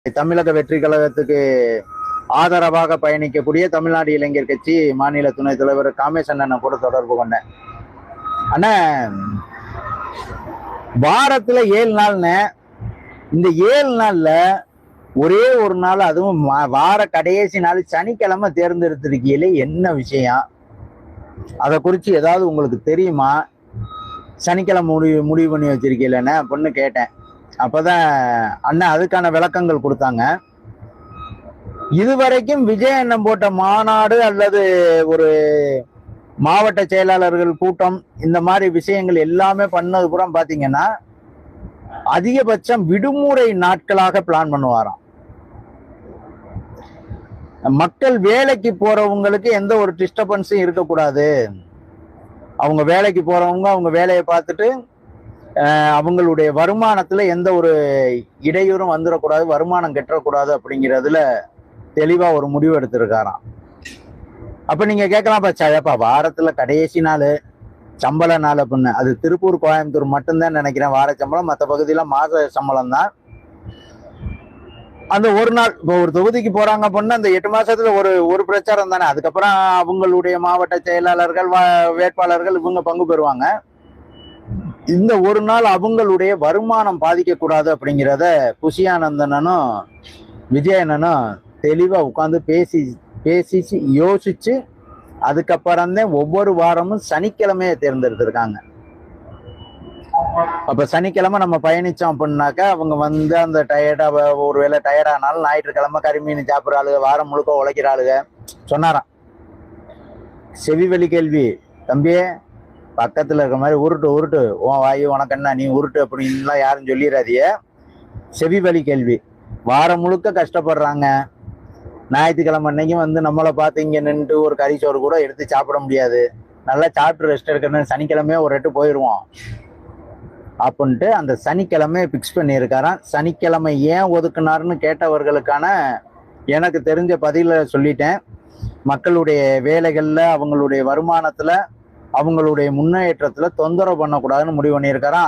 தமிழக வெற்றி கழகத்துக்கு ஆதரவாக பயணிக்கக்கூடிய தமிழ்நாடு இளைஞர் கட்சி மாநில துணைத் தலைவர் காமேஷ் அண்ணனை கூட தொடர்பு கொண்டேன். அண்ணா, வாரத்துல 7 நாள்னு, இந்த 7 நாள்ல ஒரே ஒரு நாள், அதுவும் வார கடைசி நாள் சனிக்கிழமை தேர்ந்தெடுத்திருக்கீங்களே, என்ன விஷயம்? அதை குறித்து ஏதாவது உங்களுக்கு தெரியுமா? சனிக்கிழமை முடிவு பண்ணி வச்சிருக்கீங்களேன்னு அப்படின்னு கேட்டேன். அப்பதான் அண்ணன் அதுக்கான விளக்கங்கள் கொடுத்தாங்க. இதுவரைக்கும் விஜய் அண்ணன் போட்ட மாநாடு அல்லது ஒரு மாவட்ட செயலாளர்கள் கூட்டம், இந்த மாதிரி விஷயங்கள் எல்லாமே பண்ணது பூரா பாத்தீங்கன்னா அதிகபட்சம் விடுமுறை நாட்களாக பிளான் பண்ணுவாராம். மக்கள் வேலைக்கு போறவங்களுக்கு எந்த ஒரு டிஸ்டர்பன்ஸும் இருக்கக்கூடாது, அவங்க வேலைக்கு போறவங்க அவங்க வேலையை பார்த்துட்டு அவங்களுடைய வருமானத்துல எந்த ஒரு இடையூறும் வந்துடக்கூடாது, வருமானம் கெட்டக்கூடாது அப்படிங்கிறதுல தெளிவா ஒரு முடிவு எடுத்திருக்காராம். அப்ப நீங்க கேட்கலாம், பச்சாப்பா வாரத்துல கடைசி நாள் சம்பள நாள் அப்படின்னு. அது திருப்பூர் கோயம்புத்தூர் மட்டும்தான் நினைக்கிறேன் வார சம்பளம், மற்ற பகுதியில மாத சம்பளம் தான். அந்த ஒரு நாள் இப்போ ஒரு தொகுதிக்கு போறாங்க அப்படின்னா அந்த 8 மாசத்துல ஒரு பிரச்சாரம் தானே. அதுக்கப்புறம் அவங்களுடைய மாவட்ட செயலாளர்கள் வேட்பாளர்கள் இவங்க பங்கு பெறுவாங்க. இந்த ஒரு நாள் அவங்களுடைய வருமானம் பாதிக்க கூடாது அப்படிங்கிறத புஷியானந்தனும் விஜயண்ணனும் தெளிவா உட்காந்து பேசி யோசிச்சு அதுக்கப்புறம்தான் ஒவ்வொரு வாரமும் சனிக்கிழமையை தேர்ந்தெடுத்திருக்காங்க. அப்ப சனிக்கிழமை நம்ம பயணிச்சோம் அப்படின்னாக்கா அவங்க வந்து அந்த ஒருவேளை டயர்டானாலும் ஞாயிற்றுக்கிழமை கறிமீன் சாப்பிட்ற ஆளுங்க, வாரம் முழுக்க உழைக்கிற ஆளுங்க சொன்னாராம். செவிவெளி கேள்வி, தம்பியே பக்கத்துல இருக்க மாதிரி உருட்டு உன் வாயு உனக்கு என்ன, நீ உருட்டு அப்படின்லாம் யாரும் சொல்லிடாதிய. செவிவெளி கேள்வி, வாரம் முழுக்க கஷ்டப்படுறாங்க, ஞாயிற்றுக்கிழமை அன்னைக்கும் வந்து நம்மளை பார்த்து இங்க நின்று ஒரு கறிச்சோறு கூட எடுத்து சாப்பிட முடியாது, நல்லா சாப்பிட்டு ரெஸ்ட் எடுக்கணும்னு சனிக்கிழமையே ஒரு எட்டு போயிடுவோம் அப்படின்ட்டு அந்த சனிக்கிழமை பிக்ஸ் பண்ணியிருக்காராம். சனிக்கிழமை ஏன் ஒதுக்குனாருன்னு கேட்டவர்களுக்கான எனக்கு தெரிஞ்ச பதில சொல்லிட்டேன். மக்களுடைய வேலைகள்ல, அவங்களுடைய வருமானத்துல, அவங்களுடைய முன்னேற்றத்துல தொந்தரவு பண்ணக்கூடாதுன்னு முடிவு பண்ணியிருக்காராம்.